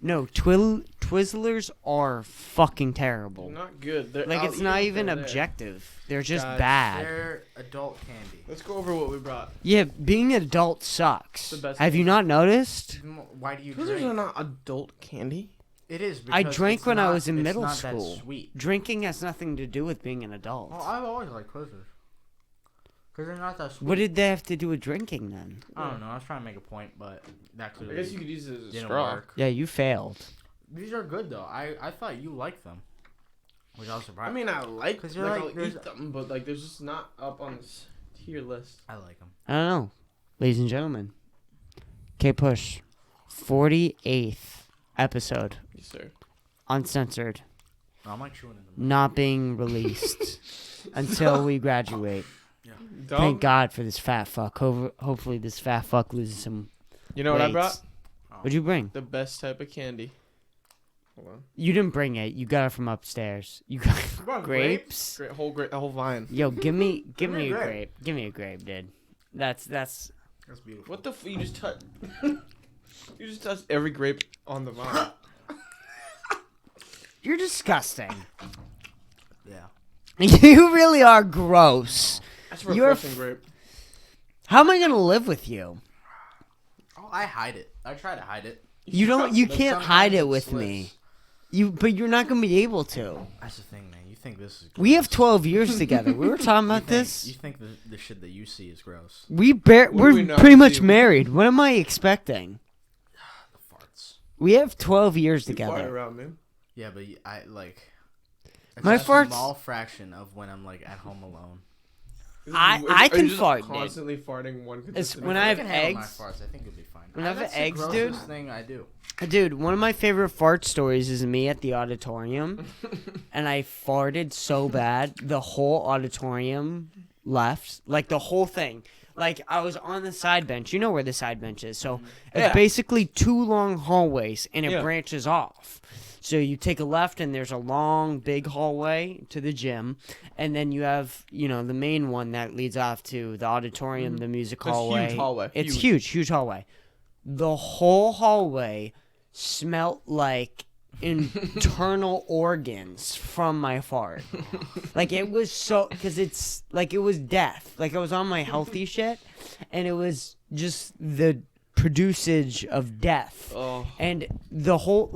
No, Twizzlers are fucking terrible. They're not good. Like, it's not even objective. They're just bad. They're adult candy. Let's go over what we brought. Yeah, being an adult sucks. The best Have you not noticed? Why do you Twizzlers drink? are not adult candy. It is. I Because drank it's when I not- was in it's middle not that school. sweet. Drinking has nothing to do with being an adult. Well, I've always liked Twizzlers. Because they're not that sweet. What did they have to do with drinking then? I don't know. I was trying to make a point, but that I clearly guess you could use it as a didn't straw. work. Yeah, you failed. These are good though. I thought you liked them, which I was surprised. I mean, I like 'Cause them. you're Like, like, I'll eat them, but like, they're just not up on this tier list. I like them. I don't know. Ladies and gentlemen. Kpush. 48th episode. Yes, sir. Uncensored. I'm like chewing in them. Not being released until we graduate. Dog, Thank God for this fat fuck. Hopefully this fat fuck loses some you know what I weights. brought? What'd you bring? The best type of candy. Hold on. You didn't bring it. You got it from upstairs. You got brought grapes? Great whole vine. Yo, give me a me a grape. grape. Give me a grape, dude. That's That's beautiful. What the you just touched? You just touched every grape on the vine. you're disgusting. Yeah. You really are gross. That's You're refreshing grape. How am I gonna live with you? Oh, I hide it. I try to hide it. You don't. You But can't sometimes hide it it with slips. me. But you're not gonna be able to. That's the thing, man. You think this is? We have gross. 12 years together. We were talking about this. You think the shit that you see is gross? What do We're we not pretty much see? married. What am I expecting? The farts. We have 12 years You fart together. around me. Yeah, but I like. It's My a farts- small fraction of when I'm like at home alone. I Are you can just fart, dude. Constantly farting one. consistent when amount? I have can handle my eggs- farts. I think it'll be fine. when I have That's eggs, the dude- grossest thing I do. Dude, one of my favorite fart stories is me at the auditorium, and I farted so bad the whole auditorium left, like the whole thing. Like I was on the side bench. You know where the side bench is, so Yeah. it's basically 2 long hallways, and it Yeah. branches off. So you take a left, and there's a long, big hallway to the gym, and then you have, the main one that leads off to the auditorium, the music That's hallway. huge hallway. It's huge hallway. The whole hallway smelt like internal organs from my fart. Like it was because it's like it was death. Like I was on my healthy shit, and it was just the producage of death. Oh. And the whole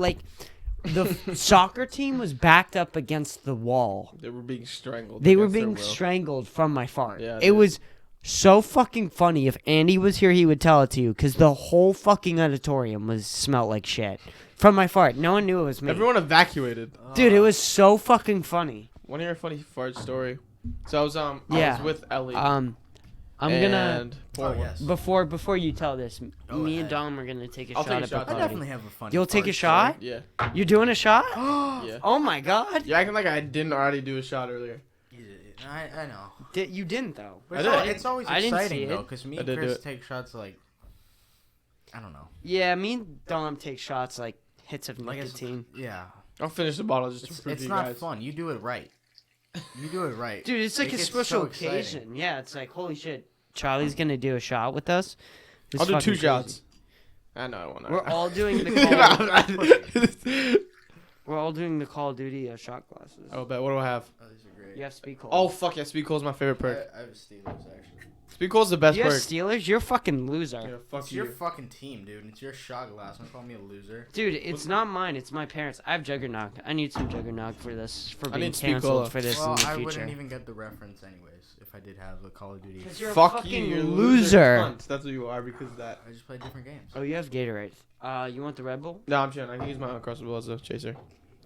the soccer team was backed up against the wall. They were being strangled. They were against their being will. strangled from my fart. Yeah, it dude. was so fucking funny. If Andy was here, he would tell it to you, because the whole fucking auditorium smelled like shit from my fart. No one knew it was me. Everyone evacuated. Dude, it was so fucking funny. Want to hear a funny fart story? So I was I Yeah. was with Ellie. I'm gonna and pour one. yes. before you tell this, Go me and ahead. Dom are gonna take a I'll shot take a at shot. I Bacardi. definitely have a funny. You'll take a fart shot? story. Yeah. You doing a shot? Yeah. Oh my god! You're acting like I didn't already do a shot earlier. I know. You didn't though. But I it's, did. al- it's always I didn't see exciting though, it. because me I and did do Chris it. take shots like. I don't know. Yeah, me and Dom take shots like hits of Like it's, nicotine. yeah. I'll finish the bottle just to It's, prove it's to you not guys. fun. You do it right. You do it right. Dude, it's like It a gets special so exciting. occasion. Yeah, it's like holy shit. Charlie's gonna do a shot with us. It's I'll do fucking 2 shots. crazy. I know I won't. We're all doing the We're all doing the Call of Duty shot glasses. Oh, bet. What do I have? Oh, these are great. You have Speed Cola. Oh, fuck yeah. Speed Cole's my favorite perk. I have a Steelers actually. Speed Cole's the best you have perk. Steelers? You're a fucking loser. Yeah, fuck It's your you. fucking team, dude. It's your shot glass. Don't call me a loser. Dude, it's not mine. It's my parents. I have Juggernog. I need some Juggernog for this. For I being need Speed Cola. canceled for this Well, in the I future. wouldn't even get the reference anyways if I did have a Call of Duty. 'Cause you're a Fuck fucking you. You're a loser. cunt. That's what you are because of that. I just play different games. Oh, you have Gatorade. You want the Red Bull? No, I'm chilling. I can use my Uncrustable as a chaser.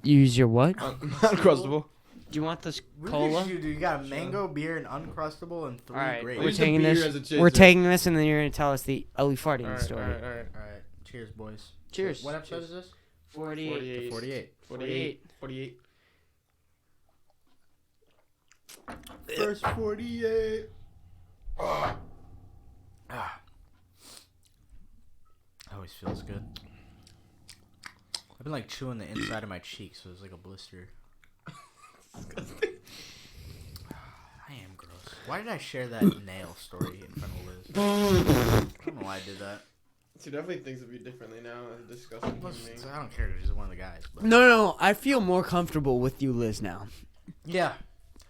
You use your what? Uncrustable. Do you want this What cola? did you do? You got a mango, beer, and Uncrustable, and 3 Alright, grapes. we're Use the taking beer this. as a chaser. We're taking this, and then you're gonna tell us the Ellie farting Alright, story. alright. Alright, cheers, boys. Cheers. What episode Cheers. is this? 48. 48. 48. First 48. Ah. Always feels good. I've been like chewing the inside of my cheek, so it's like a blister. I am gross. Why did I share that nail story in front of Liz? I don't know why I did that. She definitely thinks of you differently now. As a disgusting human being. I don't care. She's one of the guys. But. No. I feel more comfortable with you, Liz, now. Yeah.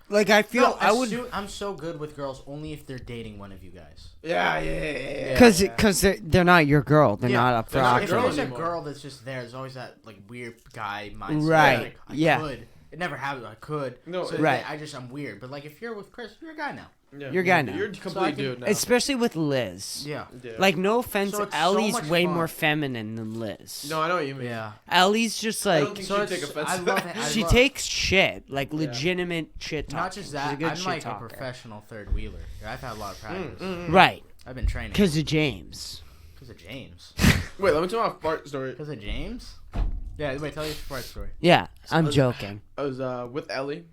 Like, I feel No, I would... I'm so good with girls only if they're dating one of you guys. Yeah. Because they're not your girl. They're not up for They're not If auction. girls there's a anymore. girl that's just there's always that like weird guy mindset. Right. Like, I Yeah. could. It never happened. I could. No, So right. I'm weird. But like if you're with Chris, you're a guy now. Yeah. You're a guy now. You're a complete dude now. Especially with Liz. Yeah. Yeah. Like, no offense, So it's so Ellie's much way fun. more feminine than Liz. No, I know what you mean. Yeah. Ellie's just I like... don't think So she'd take it's- offense I to love that. it. I She love- takes shit, like legitimate shit talking. Not just She's that. a good I'm shit like talker. a professional third wheeler. I've had a lot of practice. Right, I've been training. because of James. Because of James. Wait, let me tell my fart story. Because of James. Yeah. Wait. Tell your part story. Yeah, I'm joking. I was with Ellie,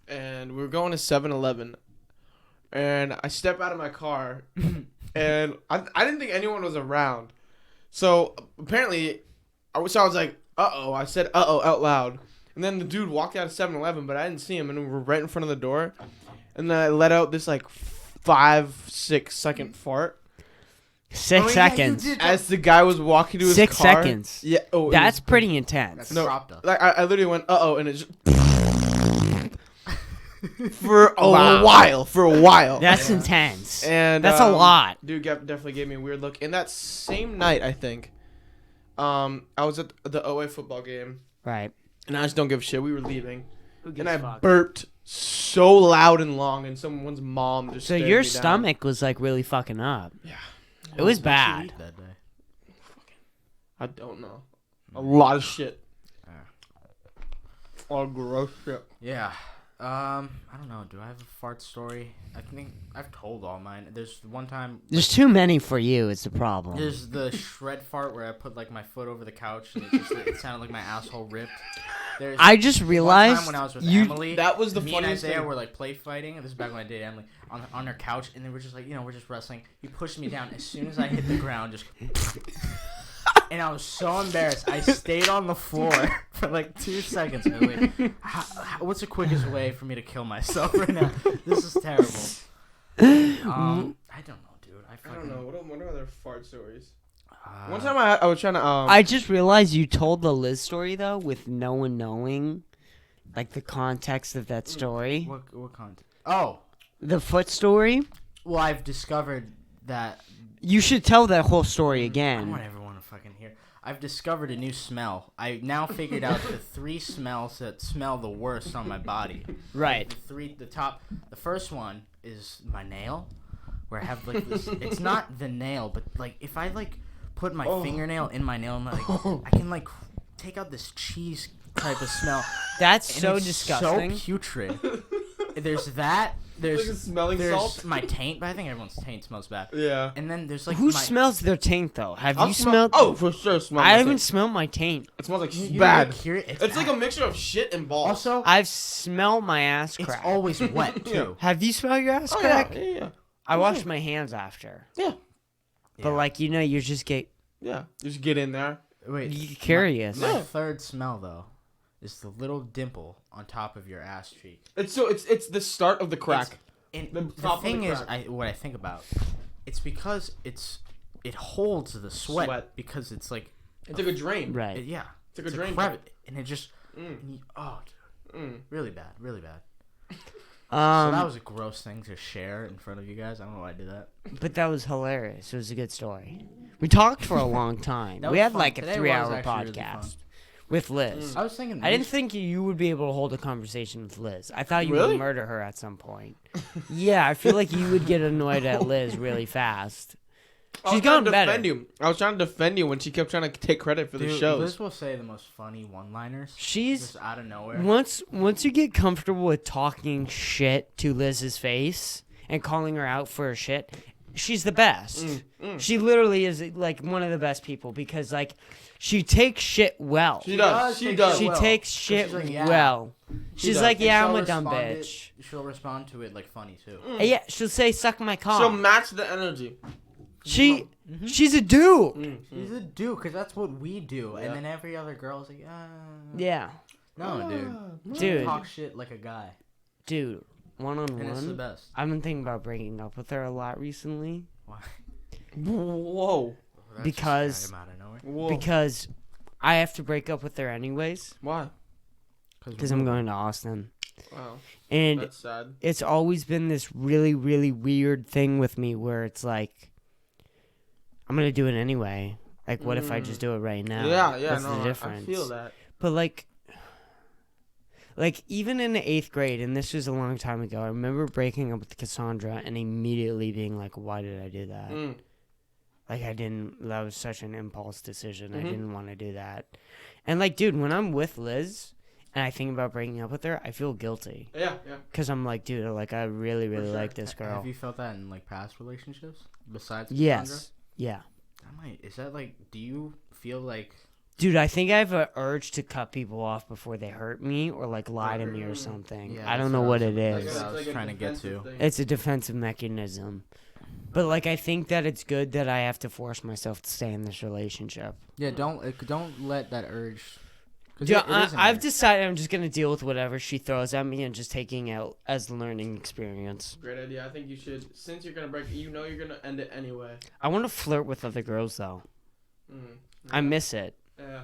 and we were going to 7-Eleven, and I step out of my car, and I didn't think anyone was around. So apparently, I was like, uh-oh. I said uh-oh out loud. And then the dude walked out of 7-Eleven, but I didn't see him, and we were right in front of the door. And then I let out this, like, 5-6 second fart. 6 seconds. As the guy was walking to his 6 car. seconds. Yeah. Oh, it That's was- pretty intense. That's No. cropped up. Like, I literally went, uh-oh, and it just... for a Wow. while. That's intense. And That's a lot. Dude definitely gave me a weird look. And that same night, I think, I was at the OA football game, Right. and I just don't give a shit. We were leaving, Who and I burped so loud and long, and someone's mom just So stared your me down. stomach was like really fucking up. Yeah. It was What did you bad. eat that day? I don't know. A lot of shit. Yeah. All gross shit. Yeah. I don't know. Do I have a fart story? I think I've told all mine. There's one time. There's too many for you. It's the problem. There's the shred fart where I put like my foot over the couch and it sounded like my asshole ripped. There's I just one realized time when I was with you. Emily. That was the me and funniest Isaiah thing. were like play fighting. And this is back when I dated Emily on her couch, and then we're just like we're just wrestling. He pushed me down as soon as I hit the ground, just. And I was so embarrassed. I stayed on the floor for like 2 seconds. I was like, what's the quickest way for me to kill myself right now? This is terrible. I don't know, dude. I don't know. What are other fart stories? Uh, One time I was trying to I just realized you told the Liz story though, with no one knowing, like the context of that story. What content? Oh, The foot story. well, I've discovered that. You should tell that whole story I again. want everyone to fucking hear. I've discovered a new smell. I now figured out the 3 smells that smell the worst on my body. Right. The first one is my nail, where I have like this. It's not the nail, but like if I like put my fingernail in my nail, I can like take out this cheese type of smell. That's And so it's disgusting. So putrid. There's that. There's Like a smelling there's salt? my taint, but I think everyone's taint smells bad. Yeah. And then there's like Who my, smells their taint though? Have I'll you smell- smelled? Oh, for sure. Smell I my haven't taint. smelled my taint. It smells like You bad. Like hear it? It's like a bad. mixture of shit and balls. Also, I've smelled my ass it's crack. always wet too. Have you smelled your ass Oh, yeah. crack? Yeah. I washed my hands after. Yeah. But like you just get Yeah. Just get in there. Wait, curious. My Yeah. third smell though is the little dimple on top of your ass cheek. It's the start of the crack. And The the top of the thing is, crack. what I think about, it's because it holds the sweat, Sweat. because it's like It's like a drain. Right. yeah, It's like a drain crevice, pipe. and it just Mm. and dude, Mm. really bad. So that Um, was a gross thing to share in front of you guys. I don't know why I did that. but that was hilarious. It was a good story. We talked for a long time. That We was had fun. like a Today was 3-hour actually really podcast fun. with Liz. I was thinking. I didn't think you would be able to hold a conversation with Liz. I thought you Really? would murder her at some point. Yeah, I feel like you would get annoyed at Liz really fast. I was She's trying gotten to better. defend you. I was trying to defend you when she kept trying to take credit for the Dude, shows. Liz will say the most funny one-liners. She's Just out of nowhere. once you get comfortable with talking shit to Liz's face and calling her out for her shit, she's the best. She literally is like one of the best people because like she takes shit well. She does. She take does. shit She well. takes But shit she's like, yeah. well. She's does. like, And yeah, she'll I'm a dumb respond bitch. She'll respond to it like funny too. Yeah, she'll say, suck my cock. She'll match the energy. She's a dude. She's a dude, because that's what we do. Yeah. And then every other girl's like, Yeah. no, dude. Dude. Talk shit like a guy. Dude, And it's the one-on-one. best. I've been thinking about breaking up with her a lot recently. Why? Whoa. That's because just random out of nowhere. Whoa. because I have to break up with her anyways Why? because I'm going to Austin. Wow. And That's sad. it's always been this really, really weird thing with me where it's like, I'm going to do it anyway. Like, what if I just do it right now? Yeah, What's no, the difference? I feel that. But, like, even in the 8th grade, and this was a long time ago, I remember breaking up with Cassandra and immediately being like, why did I do that? Like, that was such an impulse decision. I didn't want to do that. And, like, dude, when I'm with Liz and I think about breaking up with her, I feel guilty. Yeah. Because I'm like, dude, like, I really, really sure. like this girl. Have you felt that in like past relationships besides Yes. Cassandra? Yeah. Is that like? Do you feel like? Dude, I think I have an urge to cut people off before they hurt me or, like, lie to me or something. Yeah, I don't that's know what I it was- is. that's what I was trying to get to. It's a defensive mechanism. But, like, I think that it's good that I have to force myself to stay in this relationship. Yeah, don't let that urge. 'Cause Yeah, it is an I've urge. decided I'm just going to deal with whatever she throws at me and just taking it as a learning experience. Great idea. I think you should, since you're gonna break it, you know you're gonna end it anyway. I want to flirt with other girls, though. I miss it. Yeah.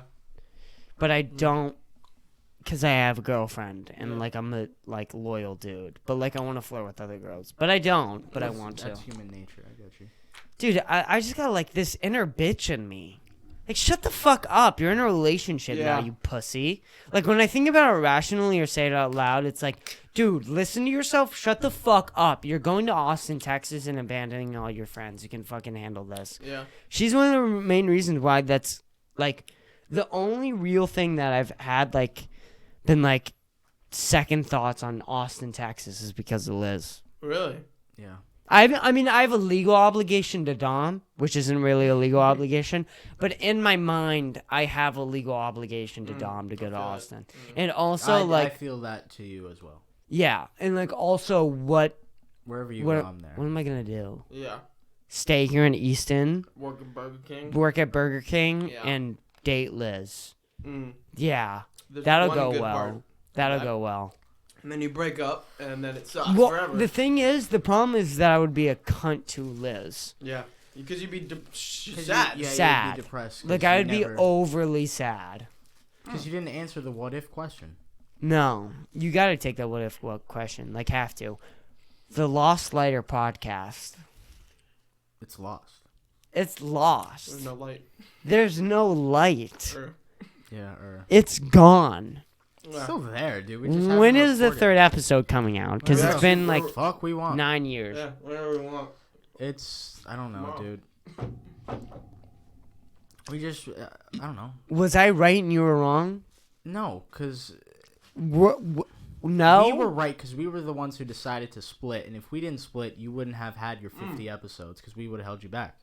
But I don't, because I have a girlfriend and Yeah. like I'm a like loyal dude. But like I want to flirt with other girls, but I don't. But I want to. That's human nature. I get you. Dude, I just got like this inner bitch in me. Like shut the fuck up. You're in a relationship now, Yeah. you pussy. Like when I think about it rationally or say it out loud, it's like, dude, listen to yourself. Shut the fuck up. You're going to Austin, Texas, and abandoning all your friends. You can fucking handle this. Yeah. She's one of the main reasons why that's like the only real thing that I've had like been like second thoughts on Austin, Texas is because of Liz. Really? Yeah. I mean, I have a legal obligation to Dom, which isn't really a legal obligation, but in my mind, I have a legal obligation to Dom to go to Austin. And also, I feel that to you as well. yeah, and like also Wherever you what go, I'm there. am I gonna do? Yeah. Stay here in Easton, Work at Burger King. work at Burger King, Yeah. and date Liz. Mm. Yeah, There's that'll one go good well. part. That'll Yeah. go well. And then you break up, and then it sucks Well, forever. the thing is, the problem is that I would be a cunt to Liz. Yeah. Because you'd be sad. Yeah, you'd Sad. be depressed. 'cause Like you I would be never- overly sad. Because you didn't answer the what if question. No, you got to take that what if what question. Like have to. The Lost Lighter podcast. It's lost. It's lost. There's no light. There's no light. Or- Yeah, It's gone. it's still there, dude. We just haven't When is the recorded. third episode coming out? Because Yeah. it's been like Fuck, we want. 9 years. Yeah, whenever we want. It's I don't know, Tomorrow. dude. We just I don't know. Was I right and you were wrong? No, because No. we were right because we were the ones who decided to split, and if we didn't split, you wouldn't have had your 50 episodes because we would have held you back.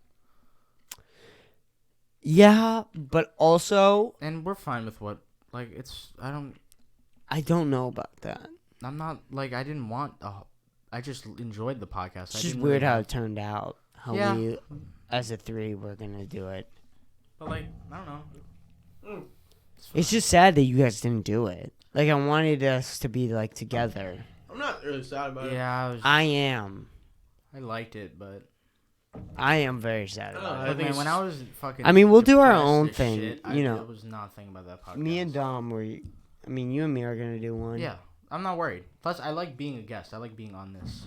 Yeah, but also And we're fine with what it's. I don't know about that. I'm not like I didn't want. I just enjoyed the podcast. It's just weird how it turned out. How Yeah. we, as a 3, were gonna do it. But I don't know. It's just sad that you guys didn't do it. Like I wanted us to be like together. I'm not really sad about it. Yeah, I am. I liked it, but I am very sad about I it. look, think man, when it's- I was fucking. I mean, we'll do our depressed own as thing, shit, you know. I was not thinking about that podcast. Me and Dom were. I mean, you and me are gonna do one. Yeah, I'm not worried. Plus, I like being a guest. I like being on this.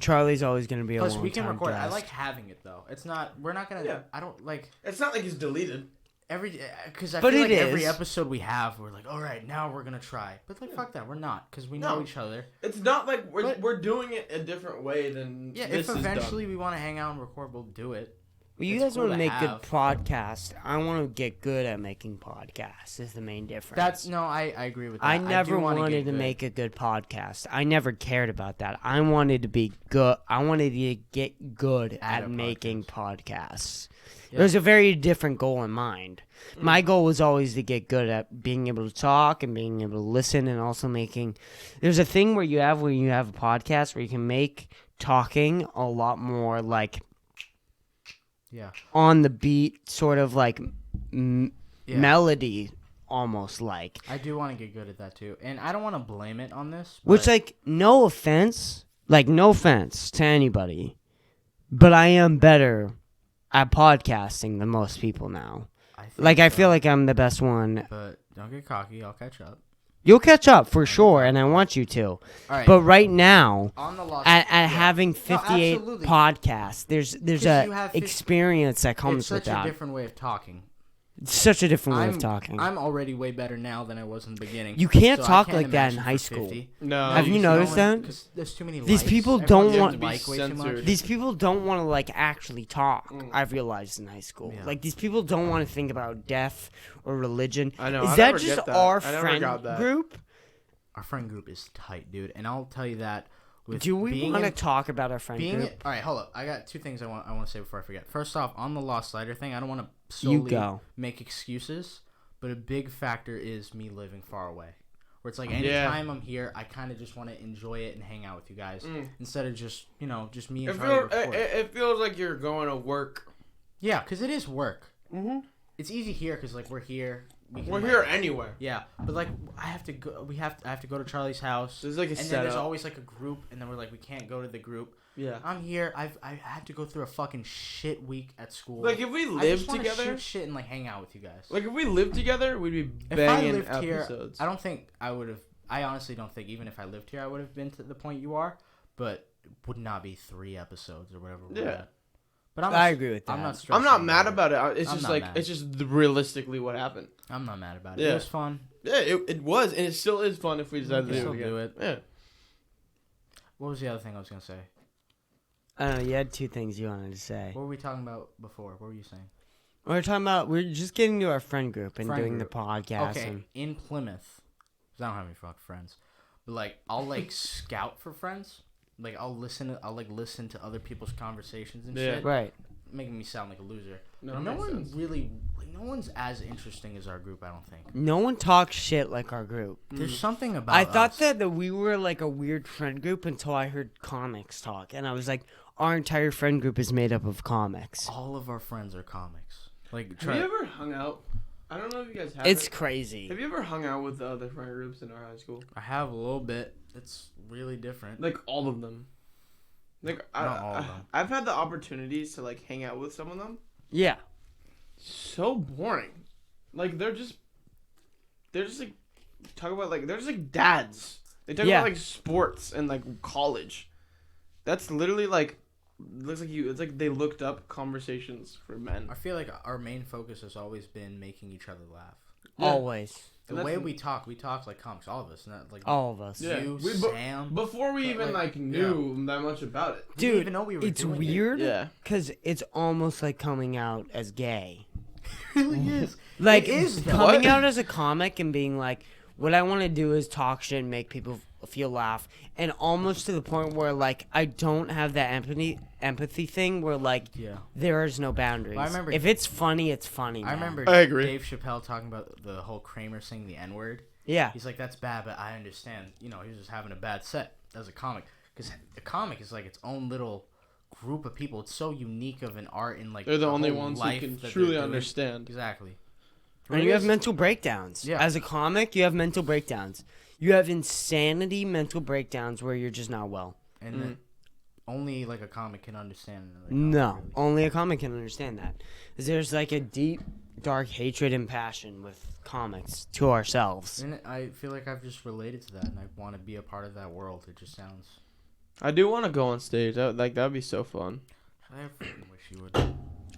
Charlie's always gonna be a Plus, long we can time record. I guest. like having it though. It's not. We're not gonna. Yeah. I don't like It's not like it's deleted. every because I But feel it like every is. episode we have, we're like, all right, now we're gonna try. But like, fuck that, we're not because we know No. each other. It's not like we're, But- we're doing it a different way than Yeah, this if is eventually we want to hang out and record, we'll do it. Well, you it's guys cool want to to make good have. podcasts. I want to get good at making podcasts. Is the main difference. That's no, I agree with that. I do never wanna wanted get to good. make a good podcast. I never cared about that. I wanted to be good. I wanted to get good At at a making podcasts. Yeah. There's a very different goal in mind. My goal was always to get good at being able to talk and being able to listen and also making. There's a thing where you have a podcast where you can make talking a lot more like Yeah. on the beat, sort of like Yeah. melody, almost like. I do want to get good at that too, and I don't want to blame it on this. Which, but- like, no offense to anybody, but I am better at podcasting than most people now. think I so, feel like I'm the best one. But don't get cocky. I'll catch up. You'll catch up for sure, and I want you to. All right. But right now, on the lost, at yeah. having No, 58 absolutely. podcasts, there's 'Cause a you have experience that comes it's with such a that. different way of talking. It's such a different way of talking. I'm already way better now than I was in the beginning. You can't so I talk can't like that in imagine high for school. 50. No. Have you because noticed that? Because there's too many These likes. people Everyone don't seems to want- You have to be like way too much. censored. These people don't want to like actually talk. Mm. I've realized in high school, Yeah. like these people don't want to think about death or religion. I know. Is I that never just get that. our I never friend got that. group? Our friend group is tight, dude, and I'll tell you that. With Do we being want to in- talk about our friend being group? all right, hold up. I got two things I want to say before I forget. First off, on the Lost Slider thing, I don't want to You solely go. make excuses, but a big factor is me living far away. Where it's like Yeah. anytime I'm here, I kind of just want to enjoy it and hang out with you guys instead of just just me and It Charlie feels, record. it feels like you're going to work. Yeah, because it is work. Mm-hmm. It's easy here because like we're here. We're here anywhere. Yeah, but like I have to go. I have to go to Charlie's house. There's like a and then setup. there's always like a group, and then we're like we can't go to the group. Yeah. I'm here. I had to go through a fucking shit week at school. Like if we I lived just wanna together, shoot shit and like hang out with you guys. like if we lived together, we'd be if I banging lived episodes. here, I don't think I would have. I honestly don't think even if I lived here, I would have been to the point you are. But it would not be 3 episodes or whatever. we're Yeah. at. But I agree with that. I'm not. I'm stressing not mad about about it. It's I'm just not like mad. it's just realistically what happened. I'm not mad about it. Yeah. It was fun. Yeah, it was, and it still is fun if we decide to can do still it again. do it. Yeah. What was the other thing I was gonna say? I don't know. You had 2 things you wanted to say. What were we talking about before? What were you saying? We're just getting to our friend group and Friend doing group. the podcast. Okay, And in Plymouth, 'cause I don't have any fucking friends, but like I'll like scout for friends. Like I'll listen to other people's conversations and Yeah. shit, right. making me sound like a loser. No, No, it no makes one sense. really, like, no one's as interesting as our group. I don't think. No one talks shit like our group. There's something about. I thought us. that we were like a weird friend group until I heard comics talk, and I was like, our entire friend group is made up of comics. all of our friends are comics. Like, Have you ever hung out? I don't know if you guys have. It's it. crazy. Have you ever hung out with the other friend groups in our high school? I have a little bit. It's really different. Like all of them. Like Not all of them. I've had the opportunities to like hang out with some of them. Yeah. So boring. Like they're just like talk about like they're just like dads. They talk Yeah. about like sports and like college. That's literally like looks like you. It's like they looked up conversations for men. I feel like our main focus has always been making each other laugh. Yeah. Always. The And way that's- we talk like comics. All of us, not like All of us. Yeah. you, We- Sam. Before we But, even like, knew that much about it. We didn't Dude, even know we were it's doing it. weird Yeah. because it's almost like coming out as gay. It really is. Like, It is, though. coming What? out as a comic and being like, what I want to do is talk shit and make people feel laugh. And almost to the point where, like, I don't have that empathy thing where, like, Yeah. there is no boundaries. Well, I remember- if it's funny, it's funny. I man. remember I agree. Dave Chappelle talking about the whole Kramer saying the N word. Yeah. He's like, that's bad, but I understand. You know, he was just having a bad set as a comic. Because the comic is like its own little group of people. It's so unique of an art and like They're the only whole ones who life can that they're truly doing. understand. Exactly. And you have mental breakdowns. Yeah. As a comic, you have mental breakdowns. You have insanity mental breakdowns where you're just not well. And that only like a comic can understand. Another comic, No, really. only a comic can understand that. There's like a deep, dark hatred and passion with comics to ourselves. And I feel like I've just related to that, and I want to be a part of that world. It just sounds. I do want to go on stage. That'd be so fun. I freaking wish you would.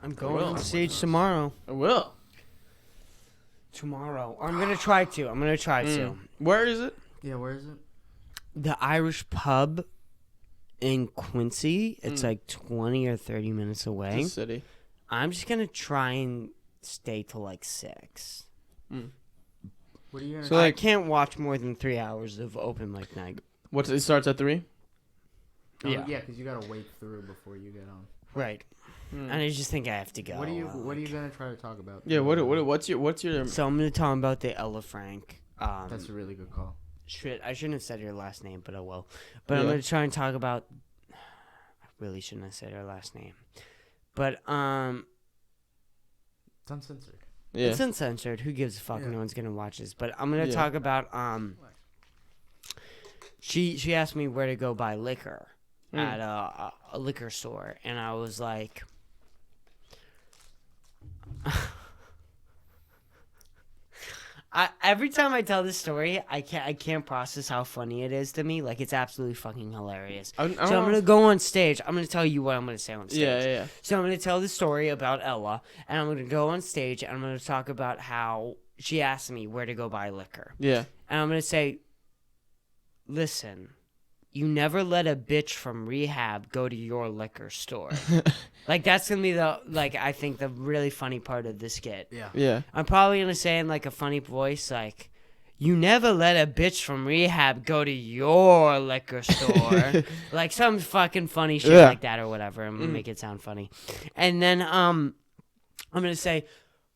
I'm going will. on stage tomorrow. I will. Tomorrow. I'm going to try to. I'm going to try to. Where is it? Yeah, where is it? The Irish pub in Quincy, it's like 20 or 30 minutes away. The city. I'm just going to try and stay till like 6. What are you gonna? So, I like- can't watch more than 3 hours of open mic night. It starts at 3? Yeah. Yeah, because you gotta wait through before you get on. Right. And I just think I have to go. What are you gonna try to talk about? Yeah. What's your? So I'm going to talk about the Ella Frank. That's a really good call. Shit, I shouldn't have said her last name, but I will. But I'm Yeah. going to try and talk about... I really shouldn't have said her last name. But, It's uncensored. Yeah. it's uncensored. Who gives a fuck? Yeah. No one's going to watch this. But I'm going to Yeah. talk about, She asked me where to go buy liquor at a liquor store. And I was like, Every time I tell this story, I can't process how funny it is to me. Like, it's absolutely fucking hilarious. I So don't I'm gonna go on stage. I'm gonna tell you what I'm gonna say on stage. Yeah. So I'm gonna tell the story about Ella, and I'm gonna go on stage and I'm gonna talk about how she asked me where to go buy liquor. Yeah. And I'm gonna say, listen, you never let a bitch from rehab go to your liquor store. Like, that's gonna be I think the really funny part of the skit. Yeah. Yeah. I'm probably gonna say in like a funny voice, like, you never let a bitch from rehab go to your liquor store. Like some fucking funny shit like that or whatever. I'm gonna make it sound funny. And then I'm gonna say,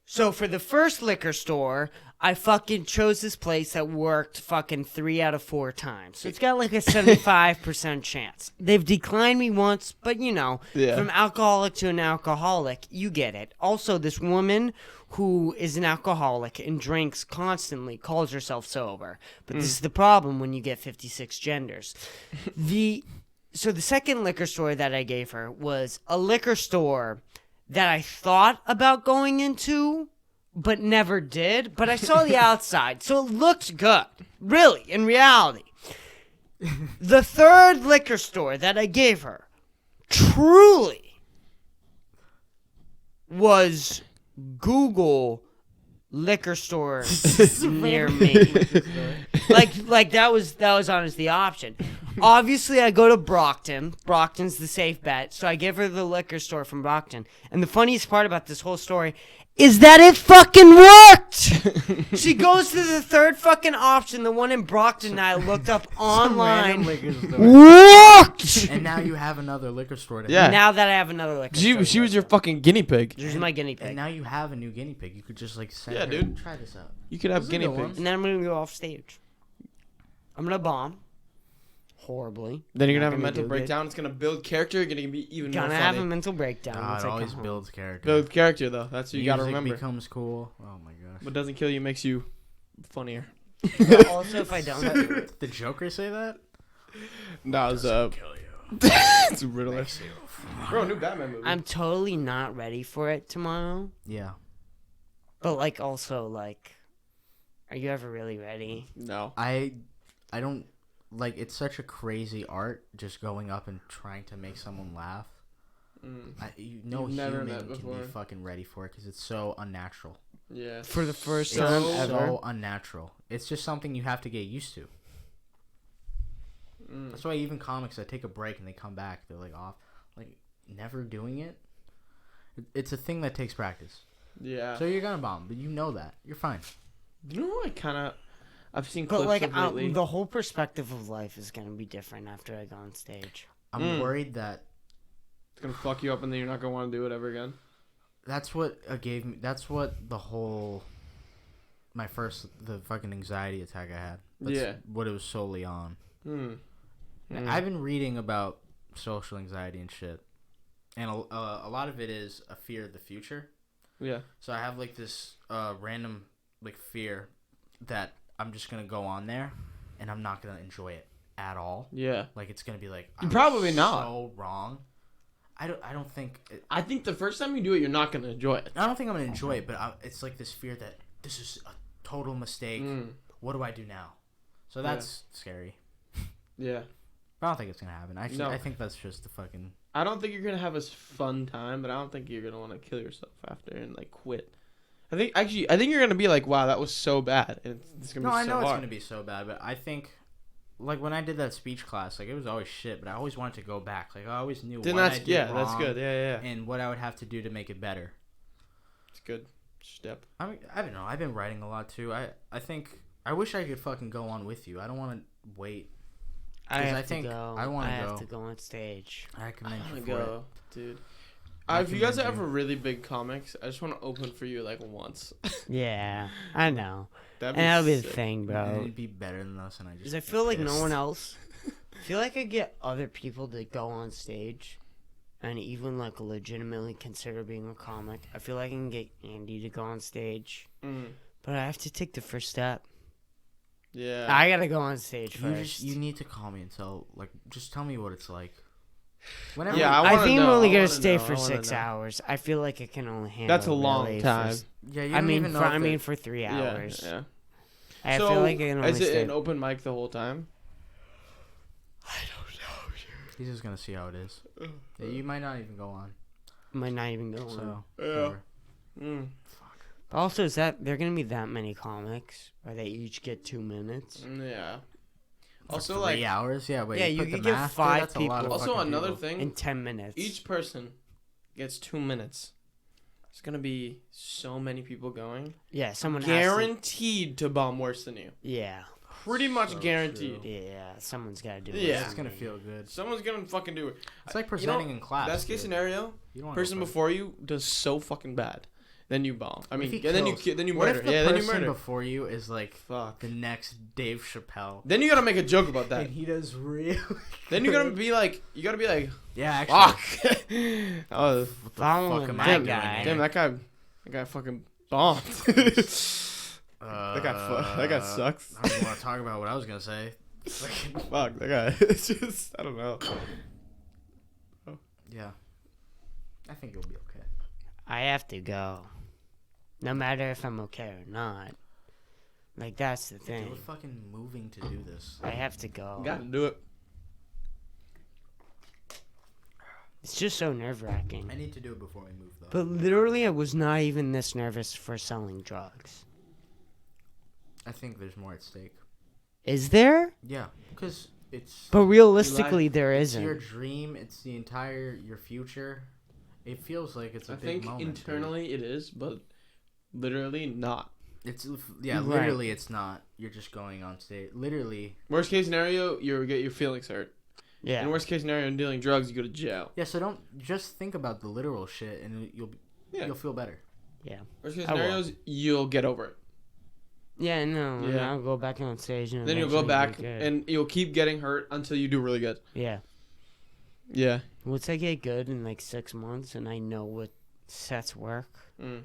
so for the first liquor store, I fucking chose this place that worked fucking 3 out of 4 times. So it's got like a 75% chance. They've declined me once, but from alcoholic to an alcoholic, you get it. Also, this woman who is an alcoholic and drinks constantly calls herself sober. But this is the problem when you get 56 genders. So the second liquor store that I gave her was a liquor store that I thought about going into, but never did. But I saw the outside, so it looked good. Really, in reality. The third liquor store that I gave her truly was Google liquor store near me. like that was honestly the option. Obviously, I go to Brockton. Brockton's the safe bet, so I give her the liquor store from Brockton. And the funniest part about this whole story is that it fucking worked! She goes to the third fucking option, the one in Brockton that I looked up online. Worked! And now you have another liquor store. To Yeah. Now that I have another liquor store. She was your fucking guinea pig. She's my guinea And pig. now you have a new guinea pig. You could just like send Yeah, her, dude. try this out. You could have Those are guinea good pigs. ones. And then I'm gonna go off stage. I'm gonna bomb. Horribly. Then you're Not gonna have a gonna mental do breakdown. It's gonna build character. You're gonna be even more Gonna funny. have a mental breakdown. God, once it I always come home. builds character. Build character though. That's what you gotta Music remember. becomes cool. Oh my gosh. What doesn't kill you makes you funnier. Also, if I don't have Did the Joker say that? No, it was Kill you. it's Riddler. Makes you. Bro, new Batman movie. I'm totally not ready for it tomorrow. Yeah. But are you ever really ready? No. I don't like. It's such a crazy art, just going up and trying to make someone laugh. No You've never human met can before. be fucking ready for it because it's so unnatural. Yeah. For the first It's time so ever. unnatural. It's just something you have to get used to. That's why even comics that take a break and they come back, they're like off, like never doing it. It's a thing that takes practice. Yeah. So you're gonna bomb, but you know that you're fine. You know, I've seen But clips of lately. the whole perspective of life is gonna be different after I go on stage. I'm worried that It's gonna fuck you up, and then you're not gonna want to do it ever again. that's what gave me. That's what the whole the fucking anxiety attack I had. That's what it was solely on. I've been reading about social anxiety and shit, and a lot of it is a fear of the future. Yeah. So I have like this random like fear that I'm just gonna go on there and I'm not gonna enjoy it at all. Yeah. Like it's gonna be like Probably not. So wrong. I don't think. I think the first time you do it, you're not gonna enjoy it. I don't think I'm gonna enjoy it, but it's like this fear that this is a total mistake. What do I do now? So that's scary. Yeah. I don't think it's gonna happen. Actually, No. I think that's just the fucking. I don't think you're gonna have a fun time, but I don't think you're gonna want to kill yourself after and like quit. I think you're gonna be like, wow, that was so bad, and it's gonna be so hard. No, I know it's gonna be so bad, but I think, like when I did that speech class, like it was always shit, but I always wanted to go back. Like I always knew Then what that's I did wrong that's good. Yeah. and what I would have to do to make it better. It's good step. I mean, I don't know. I've been writing a lot too. I think I wish I could fucking go on with you. I don't want to wait. I have think to go. I wanna I have go. to go on stage. I commend I you want for to it. go, dude. I If you guys are commend you. ever really big comics, I just want to open for you like once. Yeah, I know. That'd And that'll be the sick. thing, And bro. it'd be better than us, and I just. Because I get feel like no pissed. one else. I feel like I get other people to go on stage and even like legitimately consider being a comic. I feel like I can get Andy to go on stage, but I have to take the first step. Yeah. I gotta go on stage You first. you need to call me and just tell me what it's like. Whenever Yeah, I wanna think know, I'm only I gonna wanna stay know, for I wanna 6 know. hours. I feel like I can only handle. That's a long really time. for- yeah, you I don't mean, even know if for 3 hours. Yeah. I So, feel like I can only is it stay. an open mic the whole time? He's just gonna see how it is. Yeah, you might not even go on. Might not even go on. So Yeah. whatever. Mm. Also, is that there gonna be that many comics? Or they each get 2 minutes? Yeah. For Also, 3 like, hours. Yeah, wait. Yeah, you put the could get math, dude, 5 that's a lot of people. also fucking another people. thing. In 10 minutes. Each person gets 2 minutes. It's gonna be so many people going. Yeah, someone has Guaranteed to bomb worse than you. to. Yeah. Pretty much So guaranteed. true. Yeah, someone's gotta do it. Yeah. It's gonna feel good. Someone's gonna fucking do it. It's like You know, presenting in class. Best case dude. scenario, You don't wanna person go first. before you does so fucking bad, then you bomb. I What mean, if and he then you kills? then you What murder. if the Yeah, then you person murder. before you is like Fuck. the next Dave Chappelle? Then you gotta make a joke about that. And he does really. Then you gotta be like, Yeah, actually. fuck. Oh, What the Following fuck am that I doing guy. here? damn, that guy fucking bombed. that guy sucks. I don't even want to talk about what I was gonna say. Fuck, that guy. It's just, I don't know. Yeah, I think it'll be okay. I have to go. No matter if I'm okay or not. Like, that's the Dude, thing. we're fucking moving to do this. I have to go. Gotta do it. It's just so nerve I wracking. need to do it before we move, though. But literally, I was not even this nervous for selling drugs. I think there's more at stake. Is there? Yeah, because it's But realistically, there it's your isn't. dream. It's the entire your future. It feels like it's a I big think moment. dude. internally it is, but literally not. It's Right. literally it's not. You're just going on stage. Literally. Worst case scenario, you get your feelings hurt. Yeah. In worst case scenario, in dealing drugs, you go to jail. Yeah. So don't just think about the literal shit, and you'll feel better. Worst case I will. scenarios, you'll get over it. Yeah, no. And Yeah. I'll go back on stage and Then you'll go eventually back be good. and you'll keep getting hurt until you do really good. Yeah. Yeah. Once I get good in like 6 months and I know what sets work, Mm.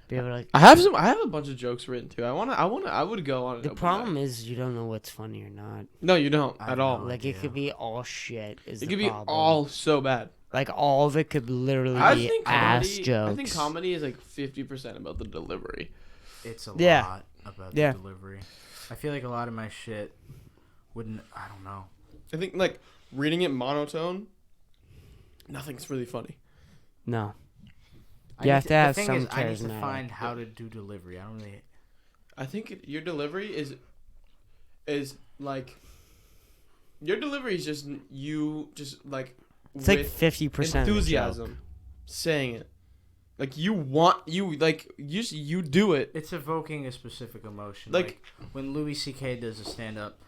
be able to like. I have a bunch of jokes written too. I would go on. An The open problem mic. is you don't know what's funny or not. No, you don't I at know. all. Like yeah. it could be all shit. Is It the could be problem. all so bad. Like all of it could literally I be think ass comedy. jokes. I think comedy is like 50% about the delivery. It's a Yeah. lot about Yeah. the delivery. I feel like a lot of my shit wouldn't. I don't know. I think like reading it monotone, nothing's really funny. No. I You need have to have the thing some is, I need to charismatic. find how to do delivery. I don't really. I think your delivery is like your delivery is just you just like It's like with 50% enthusiasm saying it. Like you do it. It's evoking a specific emotion. Like- Like when Louis C.K. does a stand-up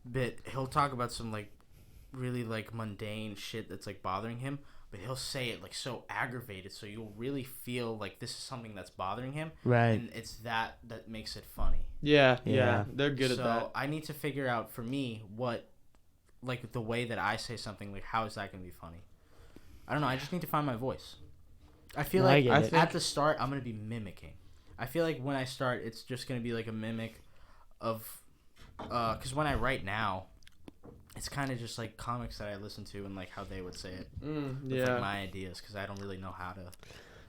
bit, he'll talk about some like really like mundane shit that's like bothering him, but he'll say it like so aggravated, so you'll really feel like this is something that's bothering him, Right. and it's that makes it funny. Yeah, Yeah. they're good so at that. I need to figure out for me what, like the way that I say something, like how is that gonna be funny? I don't know. I just need to find my voice. I feel No, I like get it. at the start I'm gonna be mimicking. I feel like when I start, it's just gonna be like a mimic of, because when I write now, it's kind of just like comics that I listen to and like how they would say it. With, Yeah. like my ideas, because I don't really know how to.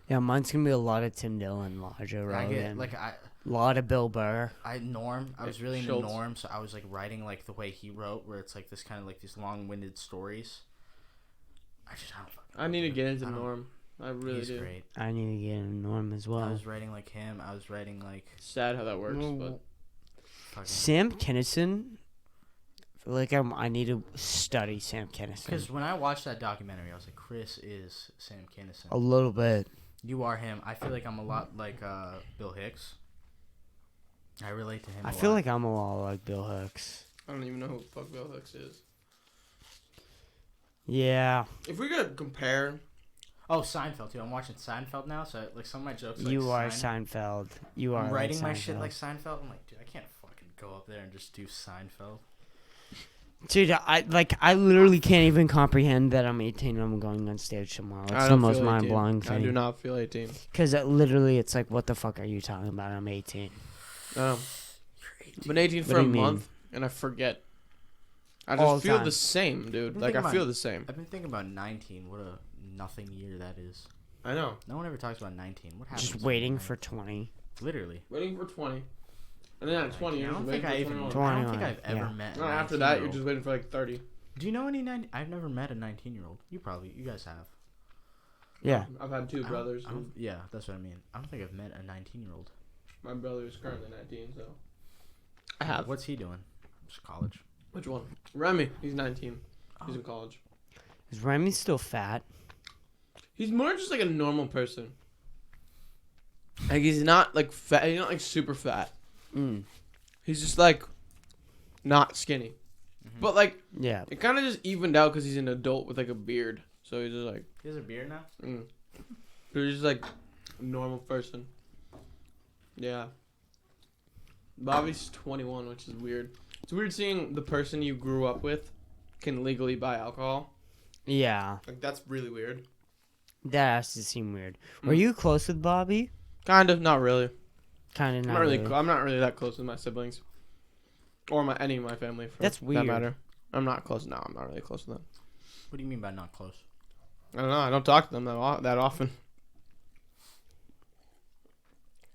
Yeah, mine's gonna be a lot of Tim Dillon, a lot of Joe I get Rogan, like a lot of Bill Burr. Norm. I was really into Schultz. Norm, so I was like writing like the way he wrote, where it's like this kind of like these long-winded stories. I don't. fucking I need to get into I don't- Norm. I really He's do. great. I need to get in Norm as I well. was writing like him. I was writing like Sad how that works, but fucking. Sam Kinison. I feel like I need to study Sam Because Kinison when I watched that documentary, I was like, Chris is Sam Kinison. a little bit. You are him. I feel like I'm a lot like Bill Hicks. I relate to him. I a feel lot. like I'm a lot like Bill Hicks. I don't even know who the fuck Bill Hicks is. Yeah, If we could compare, Oh, Seinfeld too. I'm watching Seinfeld now, so like some of my jokes. Like you are Sein- Seinfeld. You are I'm writing like my shit Seinfeld. like Seinfeld. I'm like, dude, I can't fucking go up there and just do Seinfeld. Dude, I literally can't even comprehend that I'm 18 and I'm going on stage tomorrow. It's the most mind blowing I do thing. not feel 18. Because literally, it's like, what the fuck are you talking about? I'm 18. I've been 18 What for do a you mean? month, and I forget. I All just the feel time. the same, dude. Been Like, I thinking feel about- the same. I've been thinking about 19. What a nothing year that is. I know. No one ever talks about 19. What happens? Just in waiting 19? for 20. Literally. Waiting for 20. And then at 20, I you're don't just think waiting I for even. 21. I don't think 21, I've ever yeah. met. No, a after that, you're 19-year-old. just waiting for like 30. Do you know any 90? I've never met a 19-year-old. You guys have. Yeah. I've had two brothers. Yeah, that's what I mean. I don't think I've met a 19-year-old. My brother is currently 19, so. I have. What's he doing? Just college. Which one? Remy. He's 19. He's in college. Is Remy still fat? He's more just like a normal person. Like he's not like fat. He's not like super fat. Mm. He's just like not skinny. But like Yeah. it kind of just evened out because he's an adult with like a beard. So he's just like. He has a beard now. He's just like a normal person. Yeah. Bobby's 21, which is weird. It's weird seeing the person you grew up with can legally buy alcohol. Yeah. Like that's really weird. That has to seem weird. Were you close with Bobby? Kind of, not really. Kind of I'm not really. I'm not really that close with my siblings, or any of my family. For That's weird. That matter. I'm not close now. I'm not really close to them. What do you mean by not close? I don't know. I don't talk to them that often.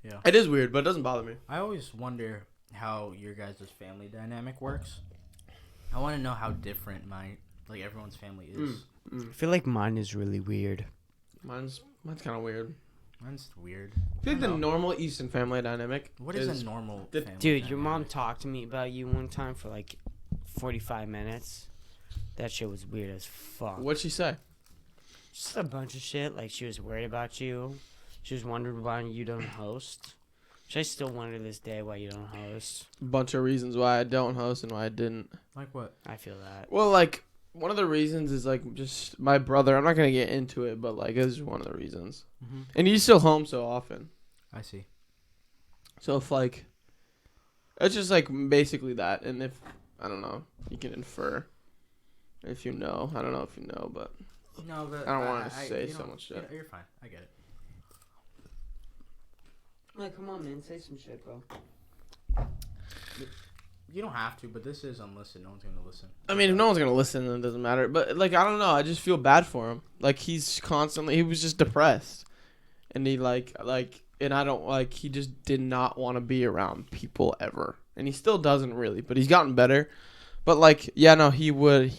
Yeah. It is weird, but it doesn't bother me. I always wonder how your guys' family dynamic works. I want to know how different everyone's family is. I feel like mine is really weird. Mine's kind of weird. Mine's weird. I feel like the normal Easton family dynamic. What is a normal family Dude, your mom dynamic? talked to me about you one time for like 45 minutes. That shit was weird as fuck. What'd she say? Just a bunch of shit. Like, she was worried about you. She was wondering why you don't host. Which I still wonder to this day why you don't host. Bunch of reasons why I don't host and why I didn't. Like what? I feel that. Well, like one of the reasons is like just my brother. I'm not gonna get into it, but like this is one of the reasons. Mm-hmm. And he's still home so often. I see. So if like, it's just like basically that. And if I don't know, you can infer. If you know, I don't know if you know, but No, but I don't want to say so much shit. You're fine. I get it. Like, come on, man. Say some shit, bro. You don't have to, but this is unlisted. No one's gonna listen. I mean, if no one's gonna listen, then it doesn't matter. But like, I don't know. I just feel bad for him. Like he was just depressed, and he and I don't like. He just did not want to be around people ever, and he still doesn't really. But he's gotten better. But like, yeah, no, he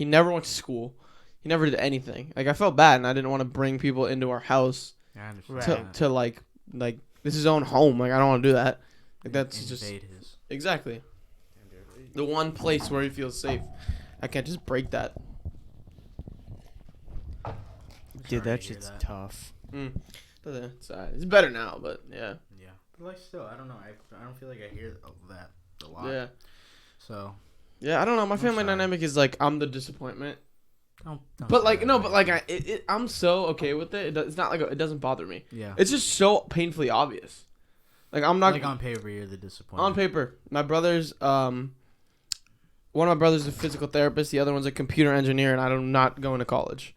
never went to school. He never did anything. Like I felt bad, and I didn't want to bring people into our house I understand. to like this is his own home. Like I don't want to do that. Like that's just invade his. exactly the one place where he feels safe. I can't just break that. Dude, Sorry that to hear shit's that. tough. It's better now, but yeah. Yeah, but like still, I don't know. I don't feel like I hear that a lot. Yeah. So. Yeah, I don't know. My I'm family sorry. dynamic is like I'm the disappointment. Don't But say like that, no, man. but like I'm so okay with it. It's not like it doesn't bother me. Yeah. It's just so painfully obvious. Like I'm not Like on paper, you're the disappointment. on paper. My brother's one of my brothers is a physical therapist. The other one's a computer engineer, and I'm not going to college.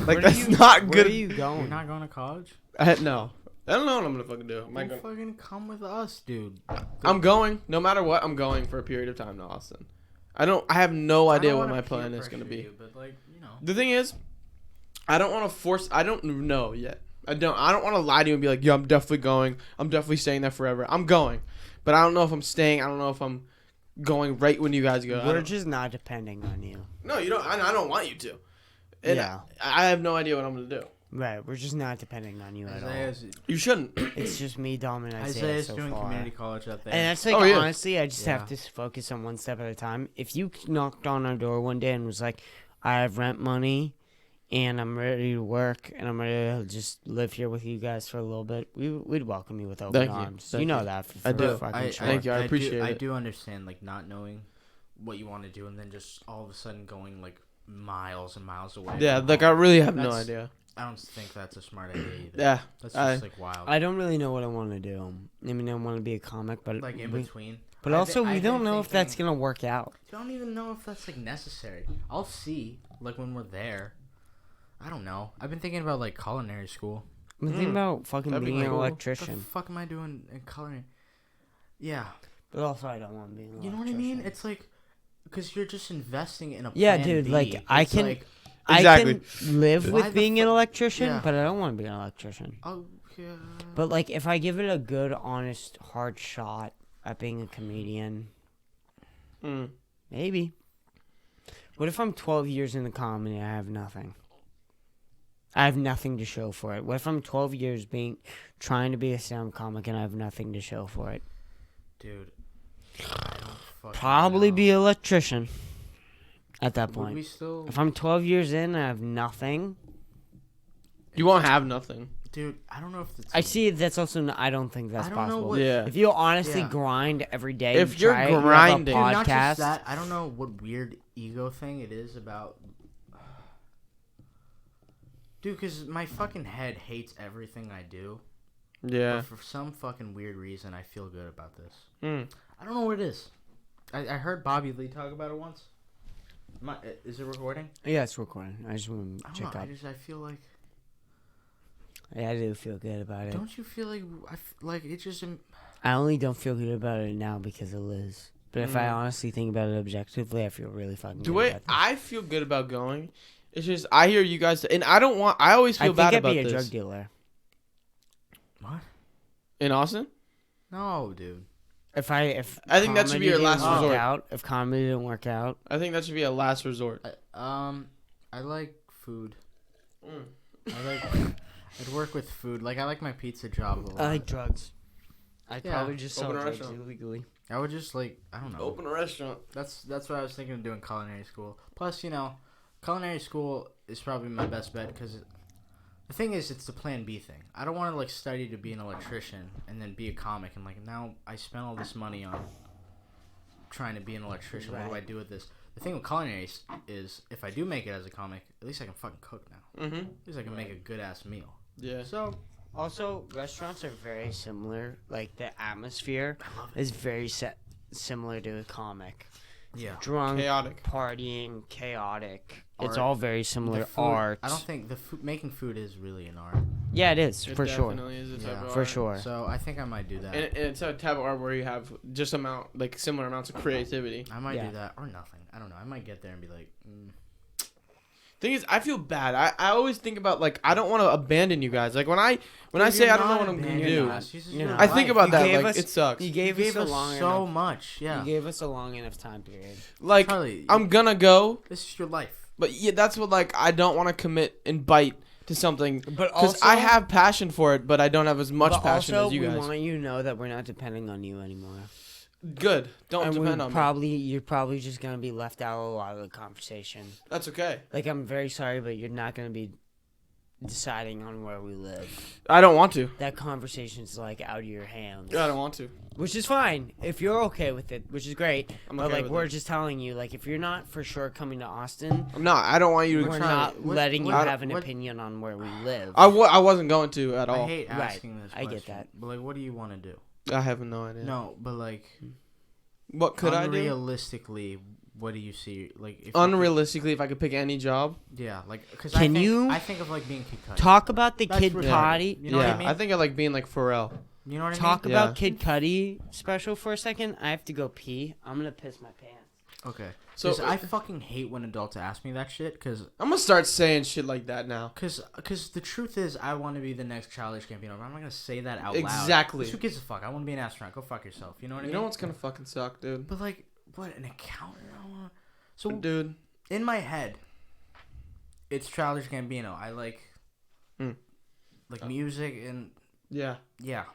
Like that's not Where good. are you You're going? not going to college? No, I don't know what I'm gonna fucking do. Am I Don't gonna- fucking come with us, dude. I'm going. No matter what, I'm going for a period of time to Austin. I have no I idea don't what wanna my peer plan is gonna pressure be. you, but like, you know. The thing is, I don't want to force. I don't know yet. I don't want to lie to you and be like, "Yeah, I'm definitely going. I'm definitely staying there forever. I'm going," but I don't know if I'm staying. I don't know if I'm going right when you guys go. We're just not depending on you. No, you don't. I don't want you to. And Yeah. I have no idea what I'm gonna do. Right, we're just not depending on you at all. You shouldn't. It's just me, Dom, and Isaiah Isaiah's so doing far. community college up there. And that's like, Oh, yeah. honestly, I just Yeah. have to focus on one step at a time. If you knocked on our door one day and was like, I have rent money and I'm ready to work and I'm ready to just live here with you guys for a little bit, we'd welcome you with open Thank you. arms. Thank You know you. that for I do. fucking sure. Thank you. I appreciate I it. do understand, like, not knowing what you want to do and then just all of a sudden going, like, miles and miles away. Yeah, from like I home. really have no That's- idea. I don't think that's a smart idea either. Yeah, That's I- just, like, wild. I don't really know what I want to do. I mean, I want to be a comic, but like, in between. but I've also been- we I've don't been know if that's thinking- gonna work out. I don't even know if that's, like, necessary. I'll see, like, when we're there. I don't know. I've been thinking about, like, culinary school. I'm thinking about fucking That'd be being an cool. What the electrician. fuck am I doing in culinary? Yeah. But also, I don't want to be an You know what I mean? It's like, because you're just investing in a Yeah, plan dude, B. like, I It's can- like, Exactly. I can live Why with the being an electrician, Yeah. but I don't want to be an electrician. oh, But like, if I give it a good, honest, hard shot at being a comedian, maybe. What if I'm 12 years in the comedy and I have nothing? I have nothing to show for it. What if I'm 12 years trying to be a stand-up comic and I have nothing to show for it? Dude, I don't fucking Probably know. be an electrician at that Would point. we still... If I'm 12 years in and I have nothing, You won't have nothing. Dude, I don't know if it's... I see that's also. I don't think that's I don't know possible. what- Yeah. If you honestly Yeah. grind every day, If you're you have a grinding- Dude, not podcast. just that, I don't know what weird ego thing it is about... Dude, because my fucking head hates everything I do. Yeah. But for some fucking weird reason, I feel good about this. Mm. I don't know what it is. I heard Bobby Lee talk about it once. Is it recording? Yeah, it's recording. I just want I to don't check know. up. I feel like... Yeah, I do feel good about it. Don't you feel like... like, it just... I only don't feel good about it now because of Liz. But if I Mm. honestly think about it objectively, I feel really fucking The good way about this. I feel good about going, it's just I hear you guys, and I don't want. I always I feel think bad I'd about be a this. drug dealer. What? In Austin, No, dude. If I think that should be comedy your didn't last work resort. out, if comedy didn't work out, I think that should be a last resort. I like food. I like... I'd work with food. Like, I like my pizza job a lot. I like drugs. I'd Yeah. probably just sell Open a drugs restaurant. illegally. I would just, like... I don't know. Open a restaurant. That's what I was thinking of doing culinary school. Plus, you know, culinary school is probably my best bet because the thing is, it's the plan B thing. I don't want to like study to be an electrician and then be a comic and like now I spent all this money on trying to be an electrician. What do I Right. do with this? The thing with culinary is if I do make it as a comic, at least I can fucking cook now. Mm-hmm. At least I can make a good ass meal. Yeah. So Also, restaurants are very similar. Like, the atmosphere I love is very similar to a comic. Yeah. Drunk, Chaotic. partying, chaotic. It's Art. all very similar. The food- Art. I don't think making food is really an art. Yeah, it is, It for sure. definitely is a type Yeah. of For art. sure. So I think I might do that. And it's a type of art where you have just similar amounts of creativity. I might Yeah. do that or nothing. I don't know. I might get there and be like, Thing is, I feel bad. I always think about like I don't want to abandon you guys. Like when I Dude, say you're I don't know not what I'm gonna abandoning do, us. This is You're your not. I think life. about You that. gave Like us- it sucks. You You gave, gave us us a long so enough. much. Yeah. You gave us a long enough time period. Like Charlie, I'm gonna go, this is your life. but yeah, that's what like I don't want to commit and bite to something But because also, I have passion for it, but I don't have as much but passion also, as you we guys. want you to know that we're not depending on you anymore. Good. Don't And depend on me. you're probably just gonna be left out of a lot of the conversation. That's okay. Like, I'm very sorry, but you're not gonna be deciding on where we live. I don't want to. That conversation's like out of your hands. I don't want to. Which is fine if you're okay with it, which is great. I'm But okay like, with we're it. just telling you, like, if you're not for sure coming to Austin, I'm not. I don't want you to. we're trying- not what- letting you what- have an what- opinion on where we live. I wasn't going to at I all. hate Right. asking this I question. get that. But like, what do you want to do? I have no idea. No, but like, What could I do? unrealistically, what do you see? Like, if you Unrealistically, if I could pick any job. could- yeah, like, because Can you I think of like being Kid Cudi. Talk about the That's Kid retarded. Cudi. You know what I mean? I think I like being like Pharrell. You know what I Talk mean? Yeah. about Kid Cudi special for a second. I have to go pee. I'm gonna piss my pants. Okay. So So I fucking hate when adults ask me that shit because I'm gonna start saying shit like that now. the truth is I want to be the next Childish Gambino, but I'm not gonna say that out loud. Exactly. 'Cause who gives a fuck? I want to be an astronaut. Go fuck yourself. You know what I You mean? know what's gonna fucking suck, dude? But like, what, an accountant? I wanna... So Dude. in my head, it's Childish Gambino. I like music and Yeah. yeah.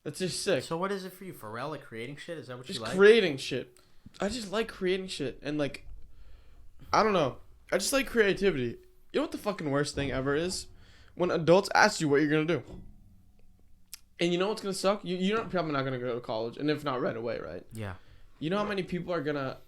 That's just sick. So what is it for you, Pharrell? Like creating shit? Is that what Just you like? creating shit. I just like creating shit. And like, I don't know. I just like creativity. You know what the fucking worst thing ever is? When adults ask you what you're gonna do. And you know what's gonna suck? You're probably not gonna go to college. And if not right away, right? Yeah. You know how many people are gonna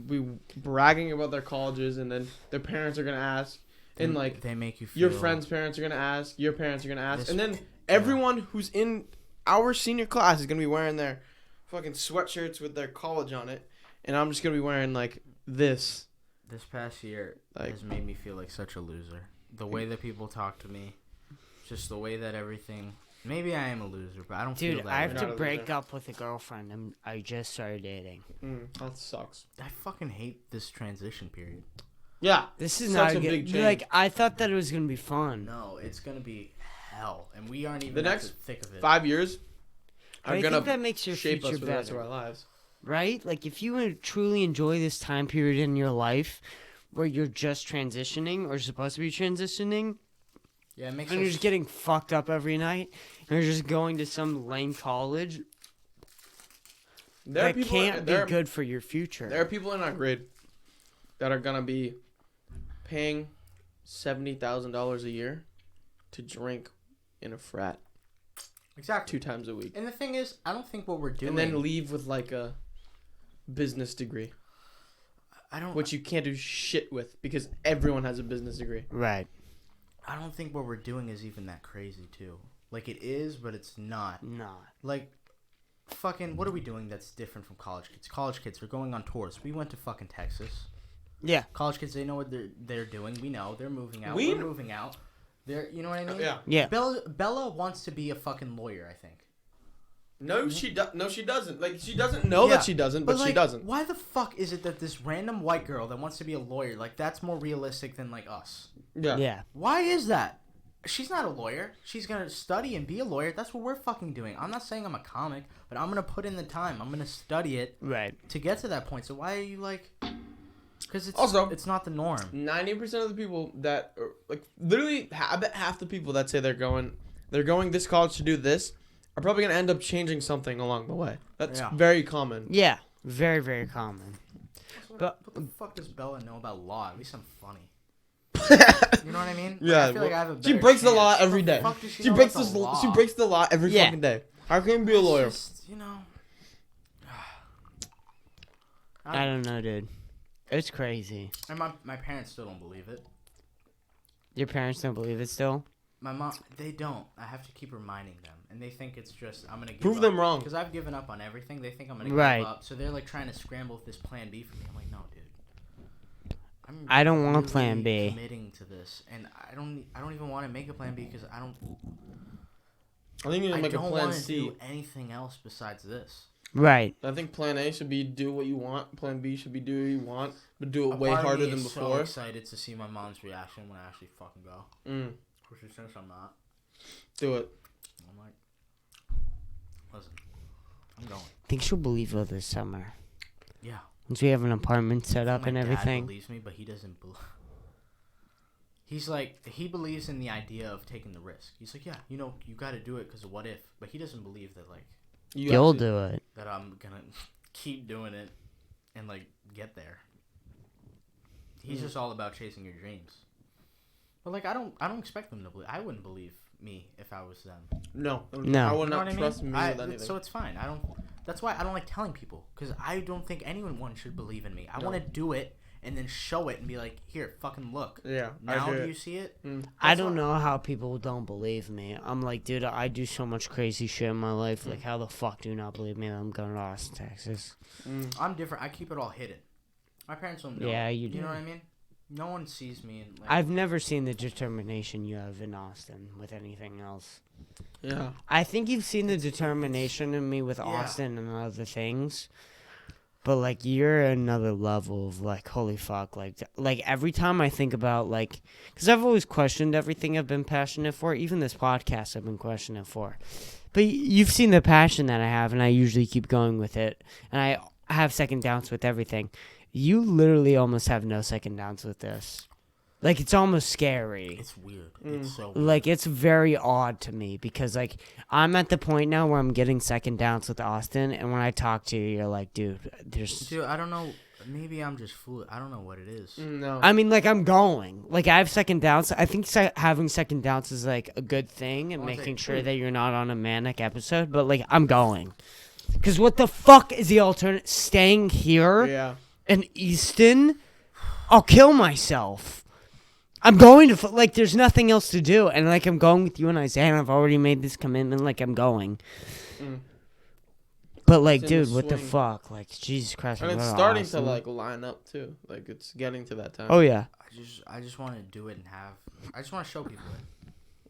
be bragging about their colleges and then their parents are gonna ask. And like, they make you feel your friends' parents are gonna ask, your parents are gonna ask, This- and then everyone who's in our senior class is gonna be wearing their fucking sweatshirts with their college on it, and I'm just gonna be wearing like this. This past year Like- has made me feel like such a loser. The way that people talk to me, just the way that everything. Maybe I am a loser, but I don't feel Dude, that I have way. You're to not a break loser. up with a girlfriend. I just started dating. That sucks. I fucking hate this transition period. Yeah, This is Such not a good. big change. Like, I thought that it was gonna be fun. No, it's gonna be hell, and we aren't even The at next the thick of it. 5 years are I gonna think that makes your shape us future for the rest of better. our lives. Right? Like, if you truly enjoy this time period in your life where you're just transitioning or supposed to be transitioning, Yeah, it makes and you're us. just getting fucked up every night, and you're just going to some lame college, that can't be good for your future. There are people in our grade that are gonna be paying $70,000 a year to drink in a frat Exactly. 2 times a week, And the thing is, I don't think what we're doing. and then leave with like a business degree, I don't. which you can't do shit with because everyone has a business degree. Right. I don't think what we're doing is even that crazy too. Like it is, but it's not. Nah. Like, fucking, what are we doing that's different from college kids? College kids are going on tours. We went to fucking Texas. Yeah. College kids, they know what they're doing. We know they're moving out. We We're moving out. They're, you know what I mean? Yeah. Yeah. Bella wants to be a fucking lawyer, I think. No, she doesn't. Like she doesn't know Yeah, that she doesn't, but like, she doesn't. Why the fuck is it that this random white girl that wants to be a lawyer, like that's more realistic than like us? Yeah. Yeah. Why is that? She's not a lawyer. She's gonna study and be a lawyer. That's what we're fucking doing. I'm not saying I'm a comic, but I'm gonna put in the time. I'm gonna study it Right. to get to that point. So why are you like? Because it's not the norm. 90% of the people that are, like literally half the people that say they're going this college to do this are probably gonna end up changing something along the way. That's very common. Yeah. Very, very common. What the fuck does Bella know about law? At least I'm funny. You know what I mean? Like, Yeah, I feel like I have a she better breaks the chance. law What every the day. fuck does She know breaks about the law? She breaks the law every Yeah. fucking day. How can you be a lawyer? Just, you know. I don't know, dude. It's crazy. And my parents still don't believe it. Your parents don't believe it still? My mom, they don't. I have to keep reminding them, and they think it's just I'm gonna give Prove up. them wrong. Because I've given up on everything. They think I'm gonna Right. give up, so they're like trying to scramble with this plan B for me. I'm like, no, dude. I don't want a really plan B. Committing to this, and I don't even want to make a plan B because I I think you need to make a don't plan want to C. do anything else besides this. Right. I think plan A should be do what you want. Plan B should be do what you want, but do it A way part of harder me than is So before. excited to see my mom's reaction when I actually fucking go. Which is since I'm not. Do it. I'm like, listen, I'm going. Think she'll believe it this summer. Yeah. Once we have an apartment set I up think and my dad everything. believes me, but he doesn't believe. He's like, he believes in the idea of taking the risk. He's like, yeah, you know, you got to do it because of what if. But he doesn't believe that, like, You'll do it. that I'm gonna keep doing it and like get there. He's just all about chasing your dreams. But like, I don't expect them to believe. I wouldn't believe me if I was them. No. No. I would You know not what I mean? trust me with anything. So it's fine. I don't. That's why I don't like telling people because I don't think anyone should believe in me. I want to do it and then show it and be like, here, fucking look. Yeah. Now do you see it? I don't know how people don't believe me. I'm like, dude, I do so much crazy shit in my life. Like, how the fuck do you not believe me that I'm going to Austin, Texas? I'm different. I keep it all hidden. My parents don't know. Yeah, you You do. know what I mean? No one sees me. And, like, I've never seen the determination you have in Austin with anything else. Yeah. I think you've seen the determination in me with Yeah. Austin and other things. But, like, you're another level of, like, holy fuck. Like every time I think about, like... Because I've always questioned everything I've been passionate for. Even this podcast I've been questioning for. But you've seen the passion that I have, and I usually keep going with it. And I have second doubts with everything. You literally almost have no second doubts with this. Like, it's almost scary. it's weird. It's so weird. Like, it's very odd to me because, like, I'm at the point now where I'm getting second doubts with Austin, and when I talk to you, you're like, dude, there's... Dude, I don't know. Maybe I'm just foolish. I don't know what it is. No. I mean, like, I'm going. Like, I have second doubts. I think having second doubts is, like, a good thing and making sure that you're not on a manic episode, but, like, I'm going. Because what the fuck is the alternative? Staying here Yeah. in Easton? I'll kill myself. I'm going to, like, there's nothing else to do. And, like, I'm going with you and Isaiah, and I've already made this commitment. Like, I'm going. But, like, It's in the dude, what the swing. fuck? Like, Jesus Christ. And I'm it's going starting Austin. to like line up too. Like it's getting to that time. Oh, yeah. I just want to do it and have. I just want to show people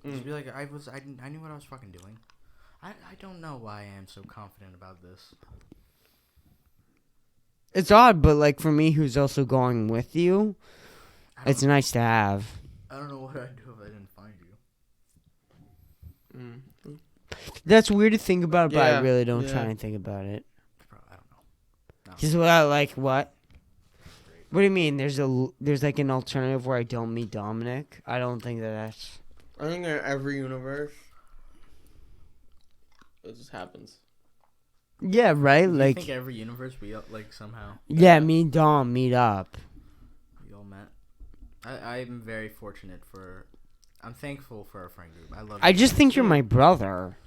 it. Just be like, I knew what I was fucking doing. I don't know why I am so confident about this. It's odd, but, like, for me, who's also going with you, it's nice to have. I don't know what I'd do if I didn't find you. That's weird to think about, but I Yeah, really don't yeah. try and think about it. Bro, I don't know. No. Because like what? What do you mean? There's like an alternative where I don't meet Dominic. I don't think that's. I think in every universe, it just happens. Yeah, right. Do you Like think every universe we like somehow yeah, me and Dom meet up. we all met? I'm very fortunate for. I'm thankful for our friend group. I love. I you just guys. think you're my brother.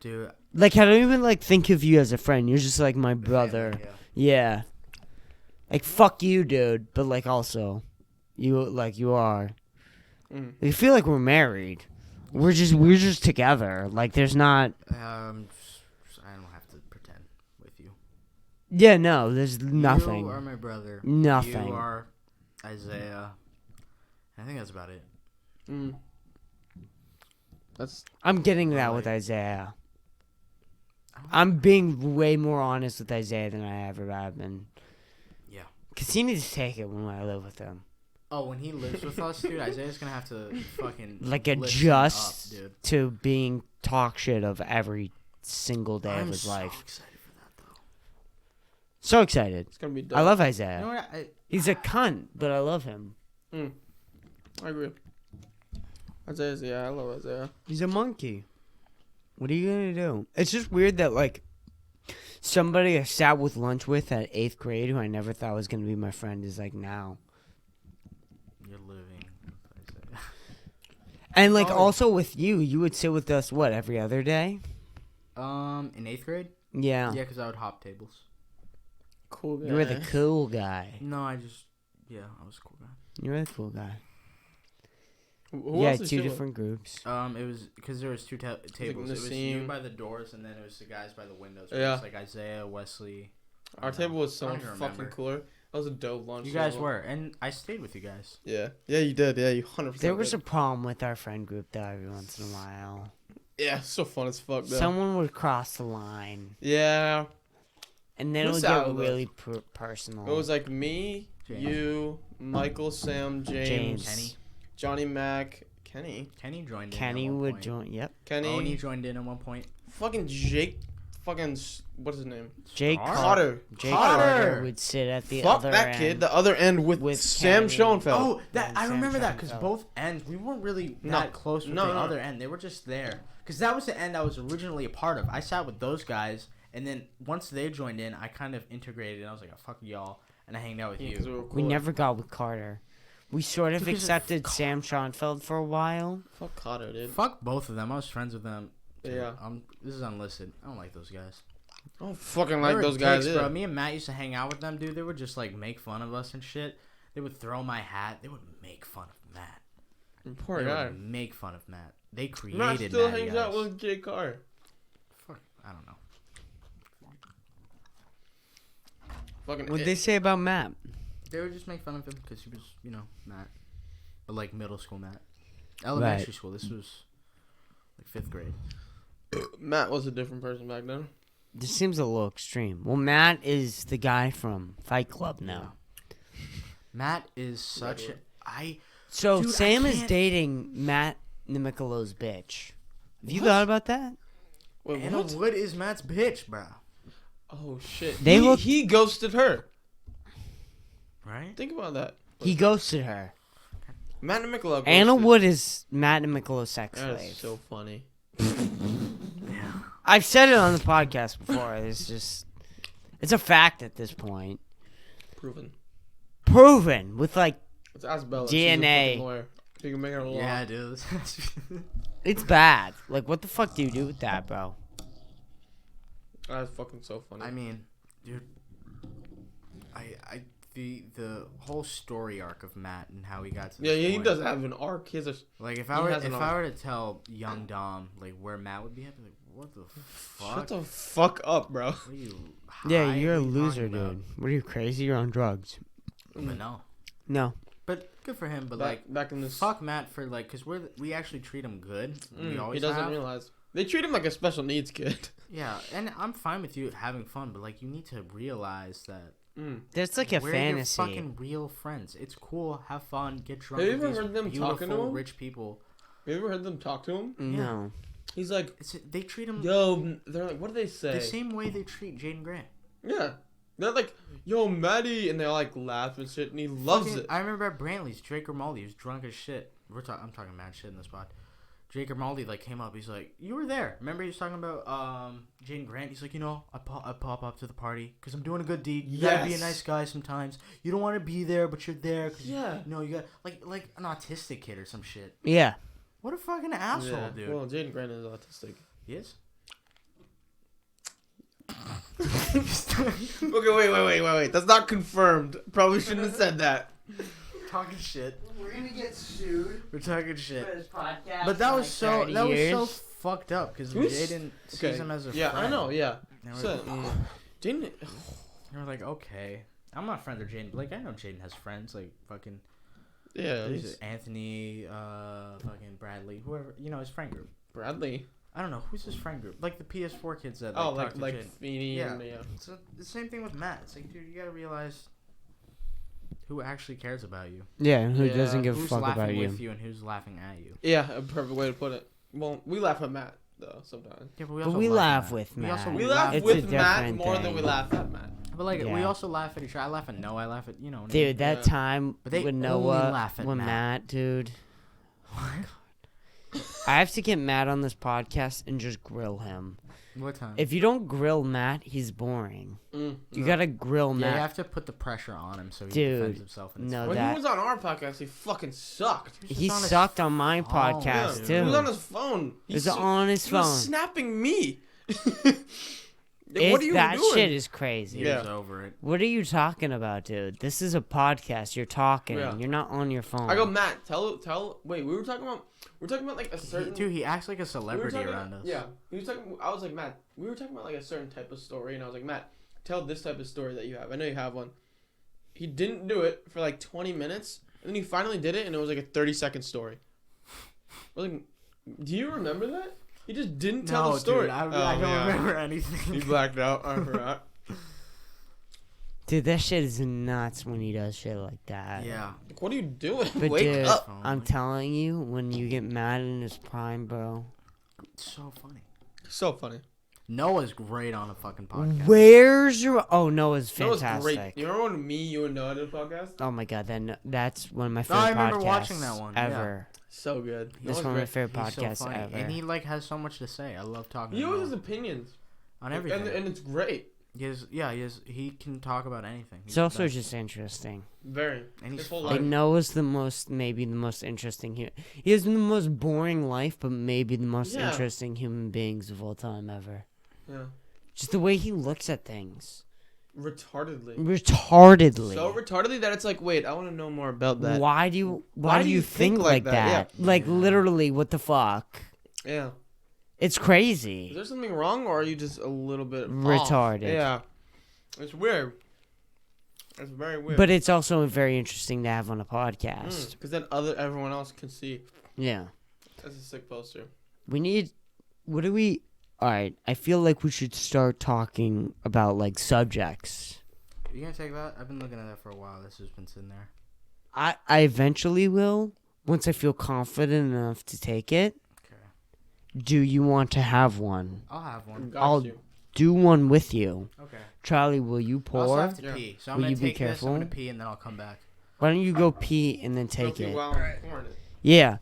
Dude. Like I don't even like think of you as a friend. You're just like my family, brother. yeah. Yeah. Like fuck you, dude. But like also, you are. Mm. I feel like we're married. We're just together. Like there's not. I don't have to pretend with you. Yeah, no. There's nothing. You are my brother. Nothing. You are Isaiah. I think that's about it. Mm. That's I'm getting that with Isaiah. I'm being way more honest with Isaiah than I ever have been. Yeah. Cause he needs to take it when I live with him. Oh, when he lives with us, dude, Isaiah's gonna have to fucking Like listen adjust up, dude. to being talk shit of every single day of his so life. excited for that though. So excited. it's gonna be dope. I love Isaiah. You know what? He's a cunt, but I love him. I agree. Isaiah's, yeah, I love Isaiah. He's a monkey. What are you gonna do? It's just weird that like somebody I sat with lunch with at 8th grade who I never thought was gonna be my friend is like now. You're living with Isaiah. And like Oh. also with you, you would sit with us what every other day? In 8th grade? Yeah. Yeah, because I would hop tables. Cool guy. You were the cool guy. No, I was a cool guy. You were the cool guy. Who Yeah, else did two you with? different groups. It was because there was two tables. It was you Nassim. by the doors, and then it was the guys by the windows. Yeah. Yeah, it was like Isaiah, Wesley. Our table was so I much don't even fucking remember. cooler. That was a dope lunch. You guys table. were, and I stayed with you guys. Yeah. Yeah, you did. Yeah, you 100%. There was did. a problem with our friend group though every once in a while. Yeah, so fun as fuck, though. Someone would cross the line. Yeah. And then it Who's would get out of really personal. It was like me, James. you, Michael, Sam, James, Kenny. Johnny Mac, Kenny. Kenny joined in. Kenny at one would point. join. Yep. Kenny. Oni joined in at one point. Fucking Jake. Fucking. What's his name? Jake Star? Cotter. Jake Carter. Carter would sit at the Fuck other that end. kid. The other end with Sam Kenny. Schoenfeld. Oh, that And I Sam remember that because Schoenfeld. both ends we weren't really No. that close with No, the no. other end. They were just there because that was the end I was originally a part of. I sat with those guys, and then once they joined in, I kind of integrated. And I was like, oh, "Fuck y'all," and I hanged out with Yeah, 'cause you. were We cool. never got with Carter. We sort of Because of accepted Sam Schoenfeld for a while. Fuck Cotter, dude. Fuck both of them. I was friends with them. Too. Yeah. This is unlisted. I don't like those guys. I don't fucking They like were those guys dicks, bro. either. Me and Matt used to hang out with them, dude. They would just like make fun of us and shit. They would throw my hat. They would make fun of Matt. Poor They guy. would make fun of Matt. They Matt created still Matty hangs out guys. with Jake Carr. Fuck, I don't know. Fucking. What'd they say about Matt? They would just make fun of him because he was, Matt. But like middle school Matt. Elementary school. This was like 5th grade. Matt was a different person back then. This seems a little extreme. Well, Matt is the guy from Fight Club now. Matt is such a So Dude, I Sam is can't- dating Matt Nimicolo's bitch. Have you thought about that? Wait, Anna what? Wood is Matt's bitch, bro. Oh shit. They look- he ghosted her. Right? Think about that. He ghosted her. Matt and Michelob. Anna Wood is Matt Nimicolo's sex That slave. is so funny. I've said it on the podcast before. It's a fact at this point. Proven. Proven with like, Let's ask Bella. DNA. She's a fucking lawyer. You can make her a law. Yeah, dude. it's bad. Like, what the fuck do you do with that, bro? That's fucking so funny. I mean, dude, the whole story arc of Matt and how he got to yeah, this he point. does have an arc. He has a. Like if he I were has an arc. to tell young Dom like where Matt would be, I'd be like, what the fuck? Shut the fuck up, bro. What are you? Yeah, high? you're a What are you loser, talking about? dude. What are you, crazy? You're on drugs. But no, No. but good for him. But like, Back in this. fuck Matt for like, cause we actually treat him good. We He always doesn't have. realize. They treat him like a special needs kid. Yeah, and I'm fine with you having fun, but like, you need to realize that That's like a we're fantasy. your fucking real friends. It's cool, have fun, get drunk. Have you with ever these heard them talking to beautiful, him? rich people. You ever heard them talk to him? No. He's like, They treat him yo, they're like, what do they say? the same way they treat Jaden Grant. Yeah. They're like, yo, Maddie, and they all like laugh and shit, and he loves it. I remember at Brantley's, Drake Grimaldi was drunk as shit. I'm talking mad shit in this pod. Drake Grimaldi like came up. He's like, you were there. Remember he was talking about Jaden Grant. He's like, I pop up to the party because I'm doing a good deed. You gotta be a nice guy sometimes. You don't want to be there, but you're there. Cause you got like an autistic kid or some shit. Yeah. What a fucking asshole, dude. Well, Jaden Grant is autistic. He is. Okay, wait. That's not confirmed. Probably shouldn't have said that. Talking shit. We're gonna get sued. We're talking shit. For this podcast But that in, was like, 30 years. was so fucked up because Jaden sees him as a friend. Yeah, I know. Yeah. And So, Jaden. we're like, okay. I'm not friends with Jaden. Like, I know Jaden has friends. Like, fucking. Yeah. There's Anthony, fucking Bradley, whoever. His friend group. Bradley. I don't know. Who's his friend group? Like the PS4 kids that. Oh, talk to like Jaden. Feeney. Yeah. And, yeah. So the same thing with Matt. It's like, dude, you gotta realize who actually cares about you. Yeah, who Yeah, doesn't give a Who's fuck laughing about with you. you and who's laughing at you. Yeah, a perfect way to put it. Well, we laugh at Matt though sometimes. Yeah, But we laugh with We Matt. also We laugh It's a with Matt different more than thing. we laugh at Matt. But like, we Yeah. also laugh at each other. I laugh at Noah. I laugh at Dude, that Yeah. time But they with only Noah, laugh at with Matt. Matt, dude. What? I have to get Matt on this podcast and just grill him. What time? If you don't grill Matt, he's boring. You gotta grill Yeah, Matt. you have to put the pressure on him so he Dude, defends himself. And it's no, When that he was on our podcast, he fucking sucked. he on his sucked on my phone. podcast Yeah, He was on too. his phone. It was on his He was phone. snapping me. Like, what are you That doing? shit is crazy. he Yeah. was over it. What are you talking about, dude? This is a podcast. You're talking. Yeah. You're not on your phone. I go, Matt. Wait, we were talking about like a certain. Dude, he acts like a we were celebrity talking around us. Yeah, he was talking. I was like, Matt. We were talking about like a certain type of story, and I was like, Matt, tell this type of story that you have. I know you have one. He didn't do it for like 20 minutes, and then he finally did it, and it was like a 30-second story. I was like, do you remember that? He just didn't tell the story. Dude, I Oh, don't yeah. remember anything. He blacked out. I forgot. Dude, that shit is nuts when he does shit like that. Yeah. Like, what are you doing? But Wake dude, up. I'm telling you, when you get mad in his prime, bro. It's so funny. So funny. Noah's great on a fucking podcast. Where's your? Oh, Noah's That was fantastic. great. You remember when you and Noah did a podcast? Oh my god, that's one of my No, I favorite remember podcasts watching that one, yeah. ever. So good. That's Noah's one of my great. favorite He's so podcasts funny. ever. And he like has so much to say. I love talking He to always him has opinions. on everything. And it's great. He can talk about anything. It's also just interesting. Very. And he's His whole Like life. Noah's maybe the most interesting. He has the most boring life, but maybe the most Yeah. interesting human beings of all time ever. Yeah. Just the way he looks at things, Retardedly. retardedly. So retardedly that it's like, wait, I want to know more about that. Why do you think like that? Like literally, what the fuck? Yeah. It's Is crazy. there something wrong, or are you just a little bit off? Retarded. Yeah. It's weird. It's very weird. But it's also very interesting to have on a podcast. Because then everyone else can see. Yeah. That's a sick poster. We need. What do we? All right. I feel like we should start talking about like subjects. You gonna take that? I've been looking at that for a while. This has been sitting there. I eventually will once I feel confident enough to take it. Okay. Do you want to have one? I'll have one. Got I'll you. do one with you. Okay. Charlie, will you I also pour? have to Yeah. pee, so I'm Will gonna you be take this. I'm careful? gonna pee and then I'll come back. Why don't you go pee and then take Okay, it? well, I'm pouring it. Yeah.